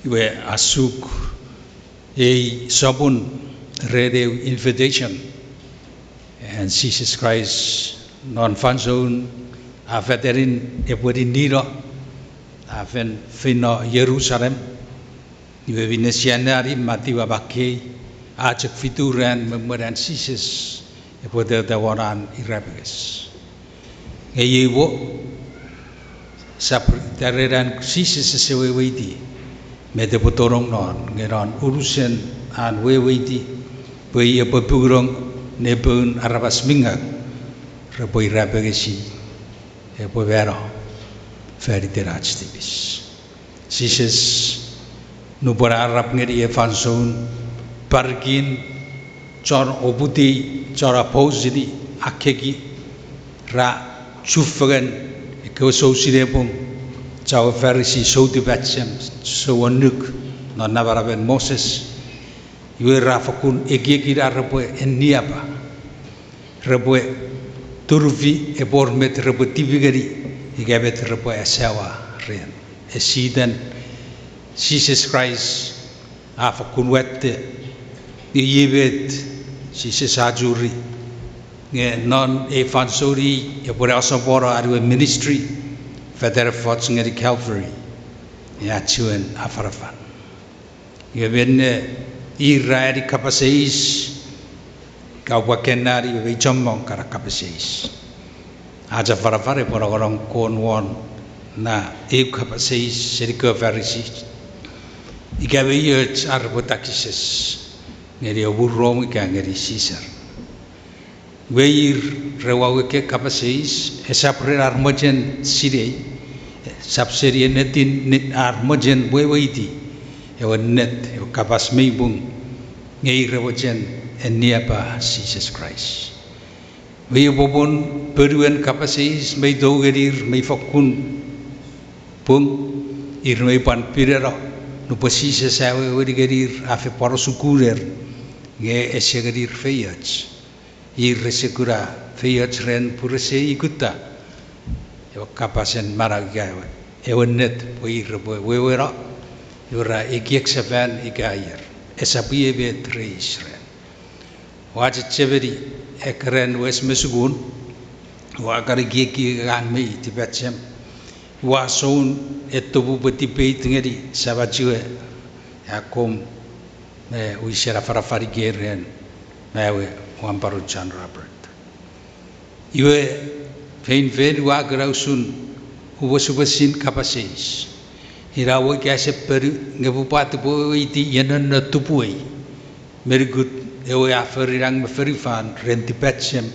iwe asuk e sabun radio invitation and Jesus Christ non fanzone a veterin e podi niro a ven fino Jerusalem iwe vinesianari matiwa bakei a cek fituran memeran Jesus e podi tawaran irabes e yewo sapitareran Jesus sewewidi me te potorong non ngeran urusen an wewidi pei e pepurong ne pun arabas mingak repoi rabegesi e poi vero feriterach tibis Jesus nu por arab ngeri e fanson parkin chor obuti chor aposidi akeki ra chufagan e ko so sidepung chau farisi so di batsem so onuk no navaraben Moses yue rafakun egiekira repoe eniapa repoe turvi e bormet repoe tibigari igabet repoe asawa ren esiden Jesus Christ afakun wette yibet Jesus ajuri nge non e fansori e por asabora arwe ministry Feder Fots ngeri Calvary ya chuen afarafan yebenne Israeli kapaseis kau wakenari we chomong kara kapaseis aja farafare por orang konwon na e kapaseis seriko farisi igabe yech arbotakises ngeri oburom ngeri Caesar weir rewawe ke kapaseis esapre armojen sirei sapserie netin net armojen weweiti ewan net e kapas meibung ngei rewajen eniapa Jesus Christ we bobon peruen kapaseis mei dogerir mei fakun pung irmei pan pirero no posise sawe wedigerir afe parosukurer nge esegerir feyach irresegura feyach ren purese ikuta yo kapasen maragawe ewenet poirbo wewera yora ekiek seven igayer esapie be treisren wajit cheveri ekren wes mesugun wa karigeki gang mei tibetsem wa soun etobu beti peit ngeri sabachue yakom me uisera farafari geren mewe wamparu John Robert iwe fein wa grausun ubosubasin kapaseis hirawo kase peru ngebupat bo iti yenan tupuei mergut ewe aferirang meferifan rentipetsem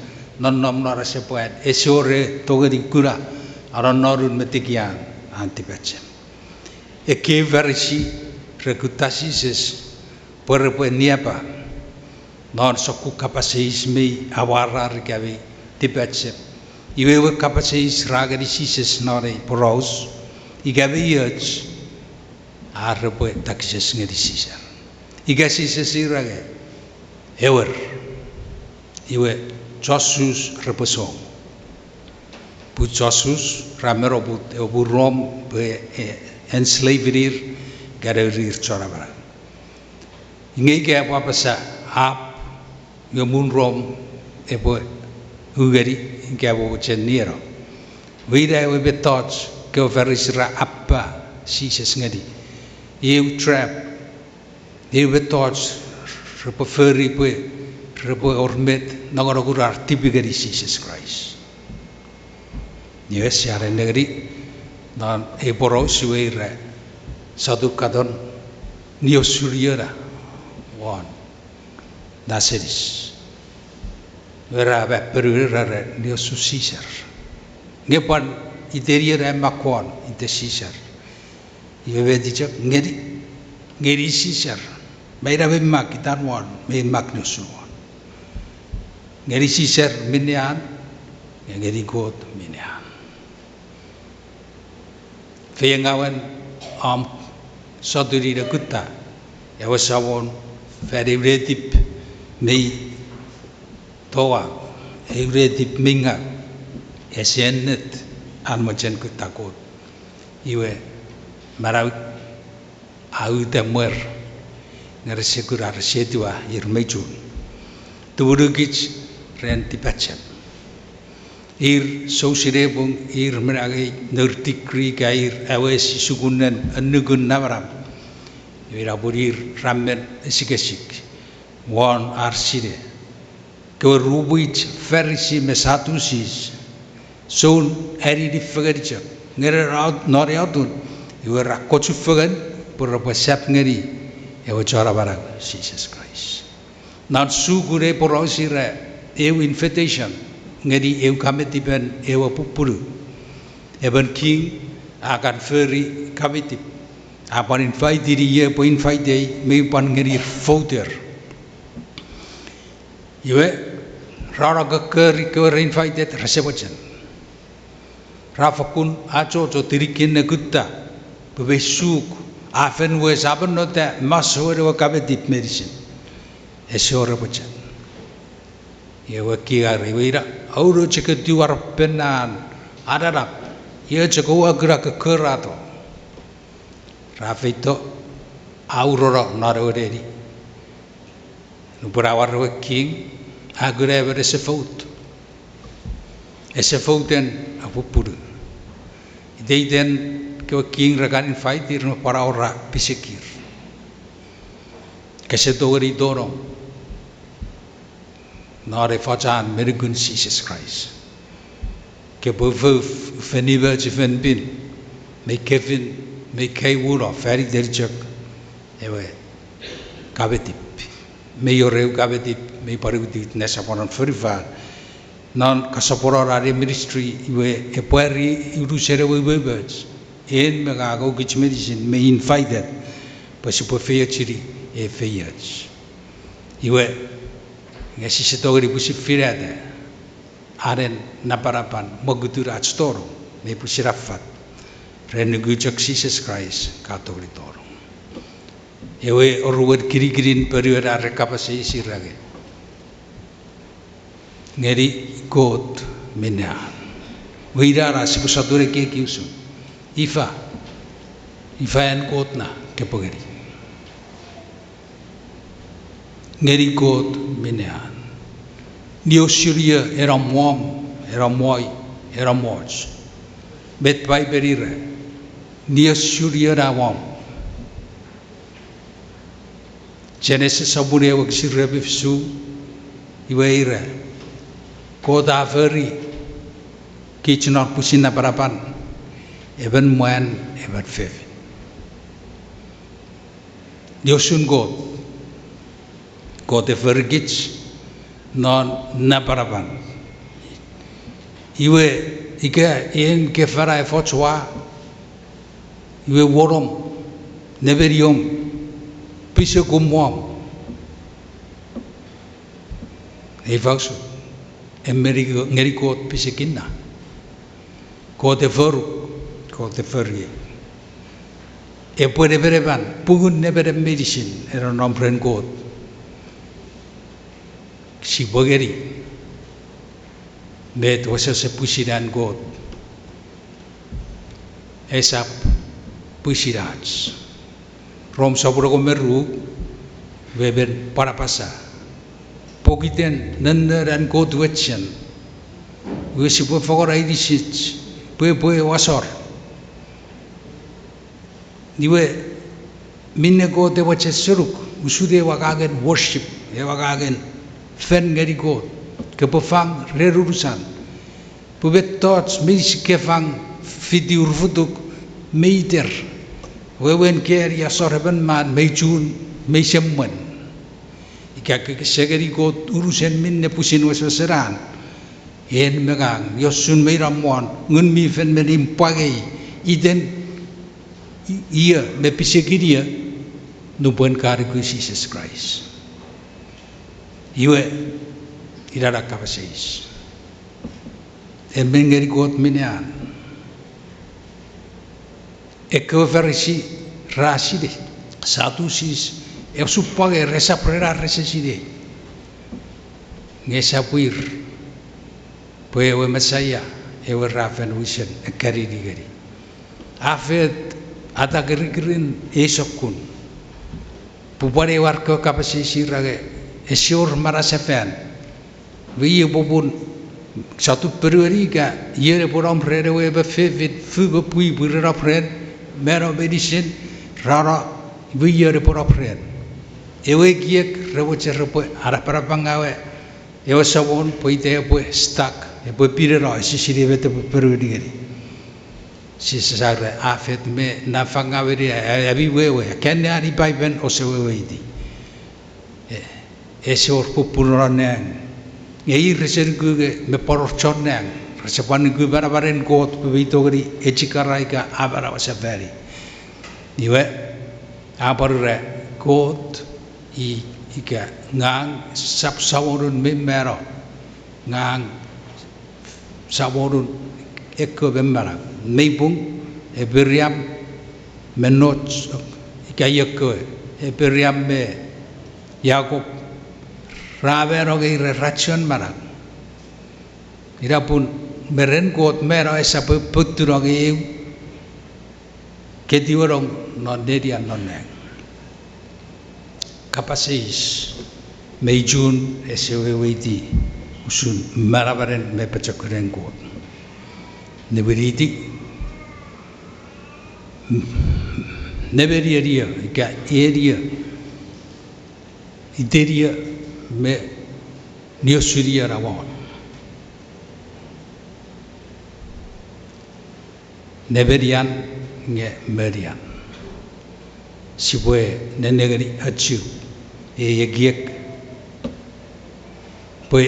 nonnom norase poet esore togeri kura aron norun metikian antipetsem eke versi rekutasis por niapa non soku kapaseis mei awarar gawe tipetsem iwe kapaseis ragari sises nore poros igabe yech arbo takses ngeri sisa igasi sesirage ewer iwe Jesus reposong bu Jesus ramero bu rom be enslaverir garerir chorabara ingege apa pasa ap yomun rom ebo ugari ingabo cheniro vida we betoch ke verisra apa Jesus ngadi eu trap eu betoch repoferi pe repo ormet nagaragurar tibigari Jesus Christ yes yare negeri dan eboro suira satu kadon nio suriera one naseris vera ba perura nio su Caesar ngepan iteria ra makon inte Caesar iwe dice ngeri Caesar Maira be makitan wan me magnus wan ngeri Caesar minian ngeri god minian feyangawan saduri da kutta yawasawon ferivetip mei toa evretip minga esenet almochen kutta god iwe marau au te muer ngara sekura resetua irmejun turugich renti pacham ir sosirebung ir merage nurtikri gair awes sugunan anugun navaram iraburir ramen sikesik wan arside ke rubuit ferisi mesatusis son eri di fagarja ngere raut noriatun iwara kochu fagan pura pasap ngeri ewa cara barang Jesus Christ not sugure porosira eu invitation ngeri eu kametiban ewa pupuru even king akan feri kametip apan invite diri ye po invite day me pan ngeri folder iwe rara keri ke invited reception rafakun aco co tirikin negutta bebesuk afen we saben nota masore wa kametip medicine esore bochan yewa kia riwira auro cek diwar penan adarap ye cek wagra ke kerato rafito aurora naroreri nuberawar king agure ber esefuten apupuru deiden ke king rakan invite ir para ora pisekir kesetori dorong nare fajan merigun Jesus Christ ke bovu feniver jiven bin me Kevin me Kaywura feri derjak ewe kabetip me yoreu kabetip me parudit nesaponan feriva non kasapora rare ministry iwe epari urusere webers en megago gich medicine me invited pasipo feyachiri e feyach iwe ngasi setogri pusi firada aren naparapan mogutura atstoro me pusi rafat renugujak Jesus Christ katogri toro ewe orwed kiri-kirin periwara rekapase isirage ngeri God menan wirara sipusadure ke kiusu ifa en God na kepogeri ngeri God menan niosiria era moi era moj bet bai berire niosiria rawam Genesis sabune wak sirre bisu iwaira koda veri kitchenar pusina parapan even moan even fev diosun God vergits non na parapan iwe ike en ke fara fochwa iwe worom neberium pise kumwam evaksu Amerika ngerikot pisikina kote veru e puede bereban pugun nebere medicine era nombren God si bogeri bet wasa se pusiran God esap pusirats rom saburo meru beben para pasa pogiten nandaran God wetchen wesi po fagora idisich po wasor diwe minne God de wache suruk usude wagagen worship e wagagen fen ngeri God ke po fang rerurusan po bet tots mis ke fang fidi urfutuk meiter wewen ker ya sorben man mejun mesemmen ika segeri God urusen minne pusin wasaseran en megang yosun meiramon ngun mi fen menim pagi iden ia me pisegiria no buen cargo Jesus Christ iwe irara kapaseis en mengeri God minean eko verisi raside satu sis eu supage resa prera reseside ngesapuir poe we mesaya eu rafen wisen ekari digeri afet ata gerin esokun Pupare warga kapasisi rage esyor marasefen. Wie bobun satu periode ka yere boram rere we ba fevit fu ba pui burra pren mero medicine rara we yere boram pren. Ewe kiek rewo cerpo ara para pangawe ewe sabon poite po stuck e po pire ro sisiri vete periode gari. Sisare afet me na fangawe ri abi wewe kenne ari paiben o se wewe idi. Esor popularane Yai reser gue me poror chornang, resepan gue barabaren kot pebitogri echikaraika abara wasafari. Iwe abarure kot ika ngang sap saworun memero ngang saworun ekko bemara meipung eberiam menot ika yekko eberiam me Yakob Ravero ke racun marang. Ira pun meren kot mero esa puturo ke eu ketiwarong non dedian non neng. Kapasis meijun esewewiti usun marabaren me pacakuren kot. Neberiti neberia ika area ideria me niosuria rawon neberian nge merian sibue nenegari acu yegiek poe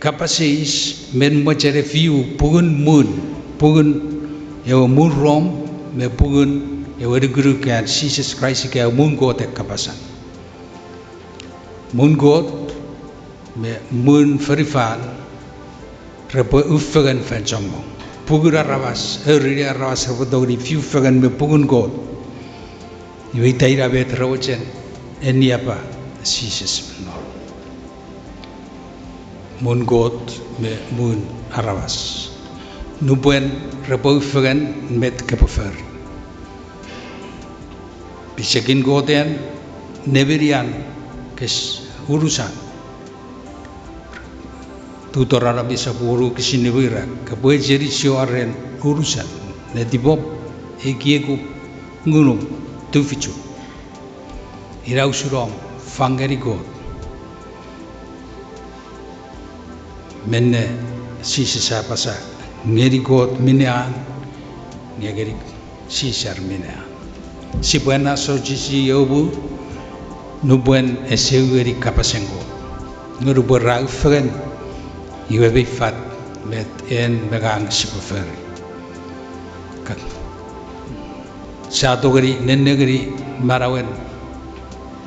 kapasis men macere fiu pugun ewa mun rom me pugun ewa guru kan Jesus Christ ke mun gote kapasan mun god me mun ferifan repo ufagan fanchamo pugura rawas ria rawas dogri fiu fagan me pugun god iwi taira bet rochen eniapa Jesus no mun god me mun arawas nubuen repo ufagan met kapofer bisakin goden neberian kes urusan tutorara bisa buru kesini wira kapoe jadi sioaren urusan netibob ekiegu ngunum tuficu irau surom fangeri god menne sisa sapasa ngeri god minean ngeri sisar minean si buena sojisi yobu nubuen eseweri kapasengo ngurubo raufen iwe bifat met en megang sipoferi kan satu gari nenegeri marawen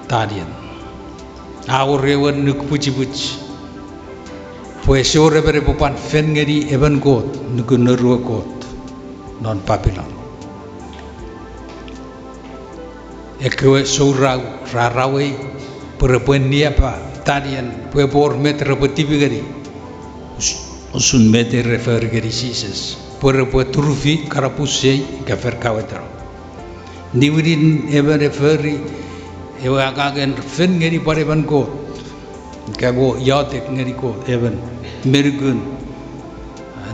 tadian awrewen nuk puci pues ore bere popan fen ngeri even god nuk neru god non Babylon ekwe sourau rarawe perempuan dia pa tadian pebor meter petibigari usun meter refer gari Jesus perempuan turufi karapusei kafer kawetro niwidin ever referi ewa kagen fen ngeri pareban ko kago yatek ngeri ko even mergun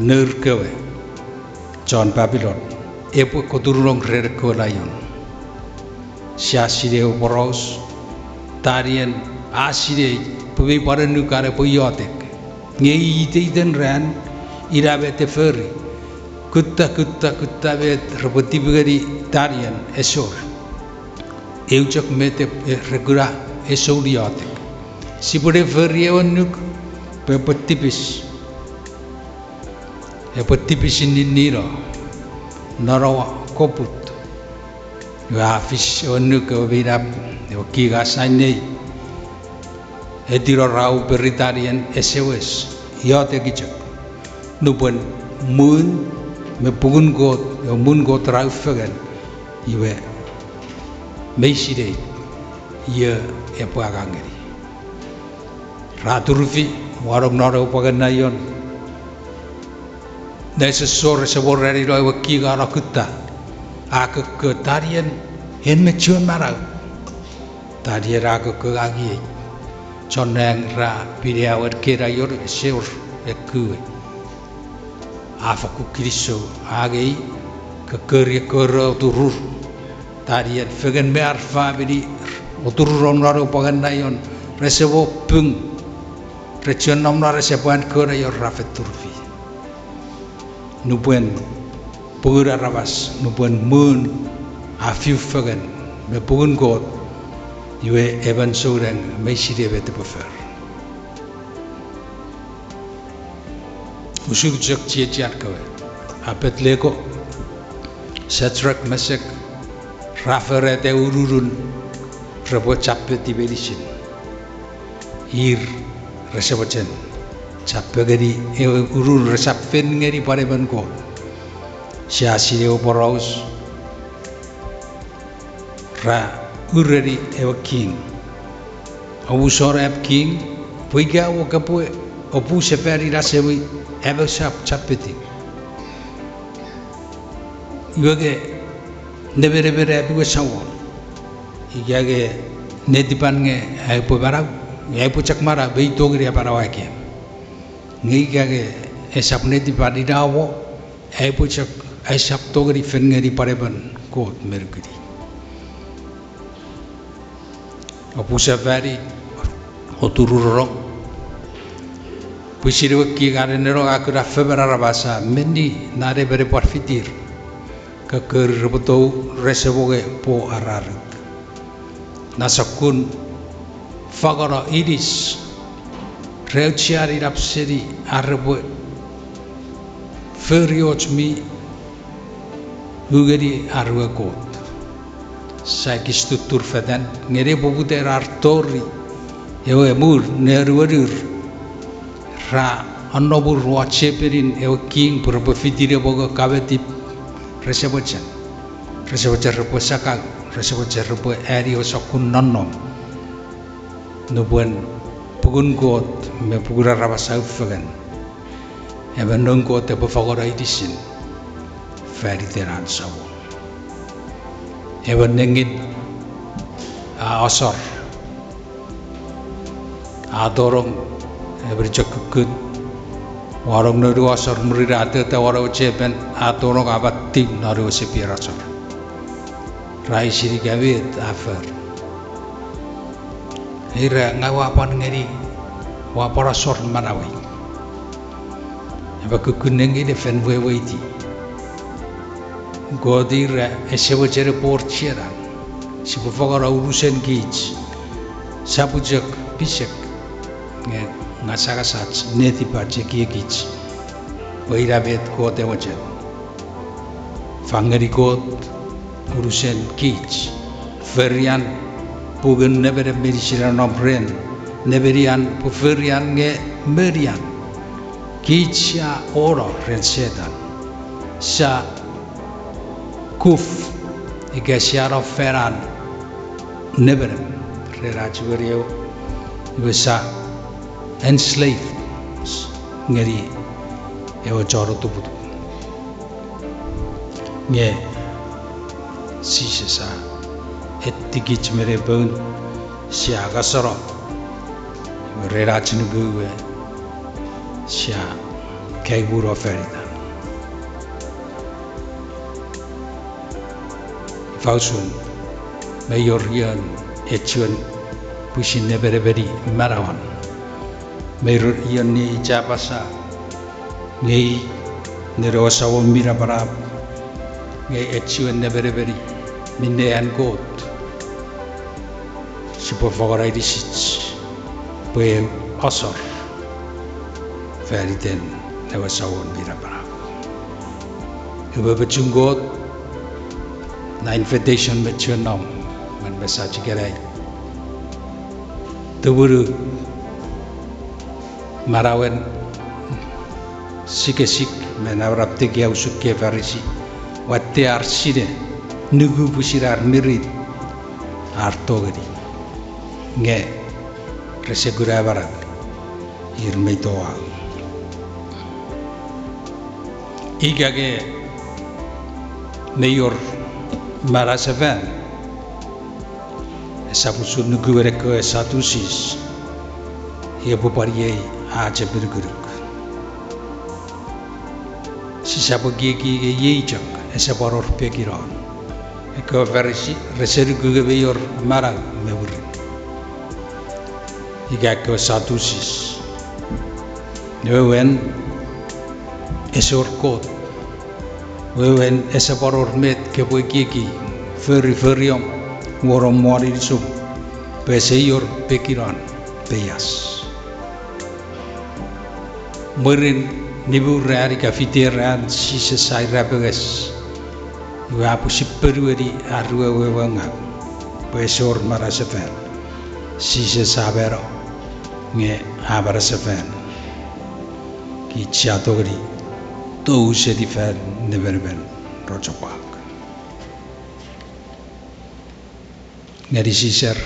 nerkewe John Babylon epo koturong rerko layon siasire poros tarian asire pubi paranu kare poyotek ngei iten ran irabe te ferri kutta bet roboti bugari tarian esor euchak mete regura esoriatek sipure ferri onuk pepetipis niniro narawa koput Hafiz onuk wirap kiga sanei etiro rau beritarian SOS yote gijak nubun mun me pugun got mun got rau fagan iwe meiside ye epuagangeri raturufi warok noro paganayon nese sore seborari ro kiga rakutta ak ketarian hen mecuan marau tadi raga ke agi coneng ra piliawar kira yor seur ekue afaku kristo agi ke kerja kero turur tadi at fegen me arfa bidi uturon raro pagandayon resevo pung region nomna resepuan kera yor rafet turfi nubuen pura rabas nubuen mun afiu fegen me pugun god yue evan sourang me sire bete prefer usuk jak chiat kawe apet leko Shadrach Meshach Rafaret ururun rabo chappe tibelisin ir resabachen chappe gari urun resappen ngeri pareban ko siasire operaus ra ureri ewa king abusor ep king puiga wo kapu opu seperi rasewi eba chappeti iwage nebere abiwe sawo igage nedipan nge aipo barau aipo cakmara bei togri barau ake ngigage esap nedipan idawo aipo cak esap togri fengeri pareban kot merkuri opu safari otururong pusirwe ki gare nero akura febera rabasa mendi nare bere parfitir keker betul reseboge po ararik nasakun fagara iris reuciari rapsedi arbo feriochmi hugeri arwe kot saikis tutur fedan ngere bobuter artori ewe mur nerwerur ra annobur wacheperin ewe king purba fitire boga kabetip resebacan repo sakag resebacan repo eri osakun nannom nubuan pugun got me pugura rabasa ufagan ebe nonggot ebe fagora idisin feri teran sawo ebe nengit asor adorong ebe jakukut warung naru asar merira tete warung cepen atorong abat tim naru sepir asar rai siri gawit afer ira ngawapan ngeri wapara sor manawi aba kukuneng ide fen weweiti godira esewo cere porchera sibu fagara urusen kic sapujak pisek ngasakasat neti pace kiekich wairabet kot ewajan fangeri kot urusen kich ferian pugen nebere medisira nombren neberian pu ferian nge merian kich ya oro rensedan sa kuf igasiaro feran nebere rerachugerio ibesa enslaved ngeri ewa joro tubutu nge sisa etikich mere bon sia gasoro rera chinugue sia kaiburo ferida fausun mayor yan echuan pushin neberi marawan Merur iyan ni Japasa ngay nirosa wo mira para ngay echuan neberi minnean kot sipo fagara idisich pue asor feriten newasa wo mira para iba bechungot na invitation bechuan nam man besa chikerai tuburu marawen sikesik menawrapte kia usuk ke farisi watte arside nugu pusirar mirit artogeri nge resegura barat irmeitoa igage mayor marasevan sapusun nuguwerek ke satusis ia bupariye aja berguruk sisa pagi ye jak esa paror pekiran ke versi reseri gugebeyor marang meburin iga ke satusis wewen esor kot wewen esa paror met ke pagi feriom worom mori sum peseyor pekiran peyas merin nibu rari kafiteran sisa sai rapeges wa pusipperueri arwa wewanga pesor marasefen sisa sabero nge abarasefen ki chatogri to usedi fen neverben rochopak ngari sisar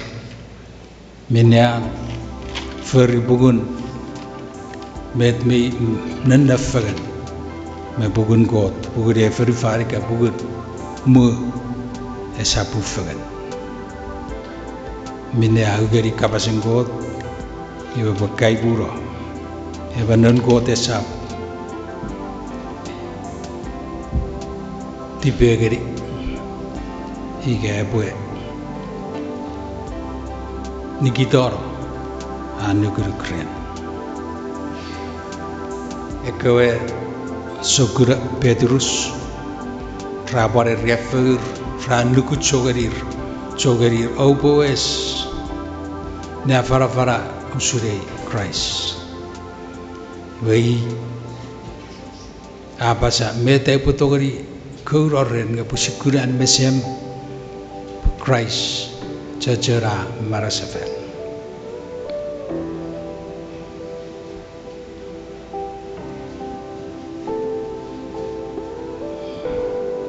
minya feribugun met me nannafagan me bugun got bugure feri farika bugun mu esapu fagan minne agari kapasen got iba bakai buro eba non got esap tipe gari higa bue nikitoro anu guru kren ekewe sogura Petrus rabare refer ranuku chogerir oboes na fara usure Christ wei abasa mete putogari kuroren nga pusikuran mesem Christ jajara marasafel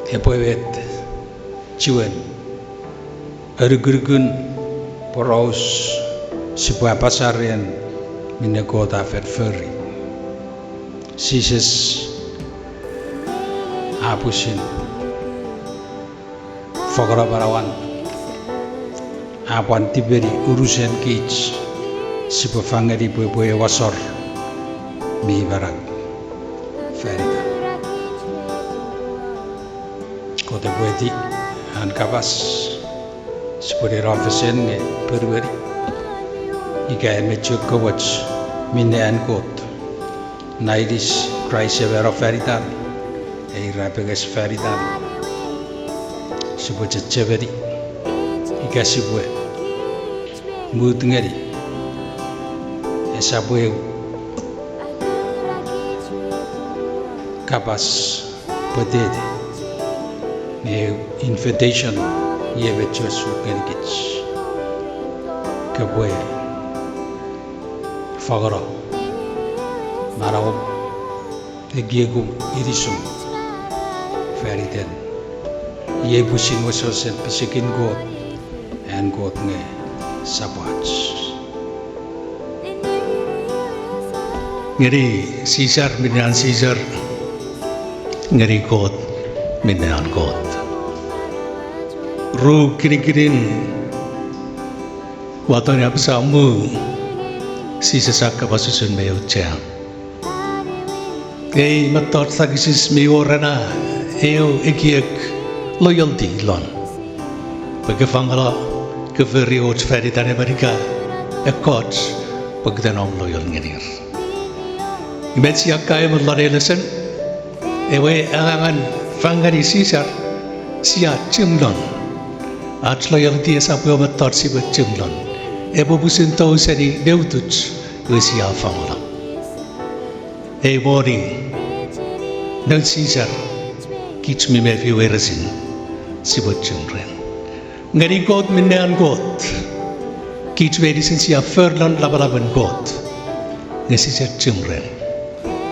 epoet ciwen ergurgun poros sebuah pasarian minne kota ferferi sises apusin fogora barawan apan tiberi urusan kich sebuah fangeri boy wasor mi barang ferita kota buati an kapas seperti rafesen nge perweri ika mecho kawach minne an kot naidis Christ evero feritan ei rapegas feritan sebuah ceceberi ika sebuah mutngeri esabuah kapas potete invitation ye becho sukergich kaboy fagaro maraw egiegum irisum feriten ye busing wasosen pisikin god and god nge sabach ngeri Caesar minan Caesar ngeri god minan god ru kiri-kirin watan apa samu si sesak kapasusun mayo jam kay matot sagisis miorana eo ekiek loyalty lon pagkafangala keveri hot feritan Amerika ekot pagdanong loyal ngenir ibet siya kaya madlarelesen ewe angangan fangari Caesar siya cimlon at loyalty sa puyo matot si cimlon ebo busin tau seni beutuj siya fangala e warning no Caesar kich mi me fi werasin si cimren ngari god minnean god kich werasin siya ferland labalaban god ngasi siya cimren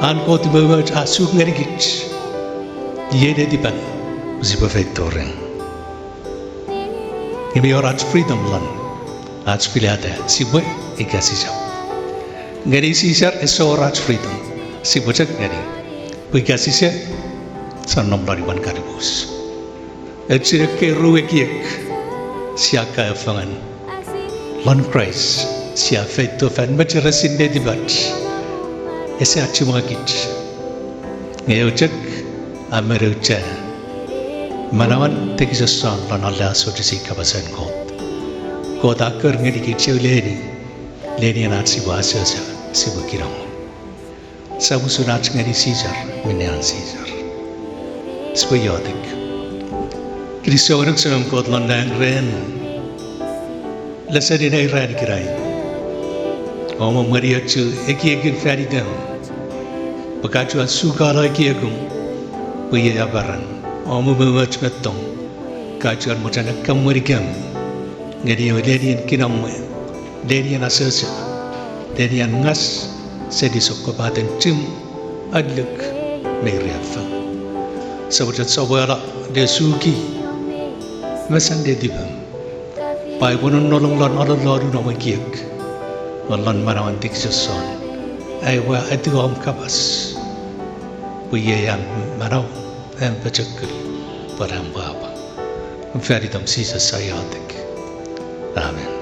an god bawaj asuk ngari kich yede dipan si perfectoren Ibi orang freedom lan, ats pilihada si boy ikasi jam. Ngari Caesar eso orang freedom si bocak ngari, ikasi se sanom lariban karibus. Etsir ke ruwe kiek siaka fangan Lon Christ sia feito fan majerasin de dibat ese achumagit ngeucek amerucha manawan tegisasan lon Allah sojisi kabasan kot akar ngedi kicau leni anat si bahasa si bukirang sabu sunat ngedi Caesar minyan Caesar sebayadik Kristo orang senang kot lon dang ren Lasa dina iran kirai. Oma Maria chu eki egin faridam. Bakaju sukara eki egum. Puye abaran. Oma mewaj metong. Kaju mutana kamurigam. Ngedi lenian kinam. Lenian asasa. Lenian ngas sedi sokobaten tim adluk meriafa. Sabujat sawara de suki. Masan de dibam. Pai bunun nolong lon lon no magiek lon manawan tiksason ai wa adigom kabas puye yang manaw am pachakul param baba faridam sisa sayadik amen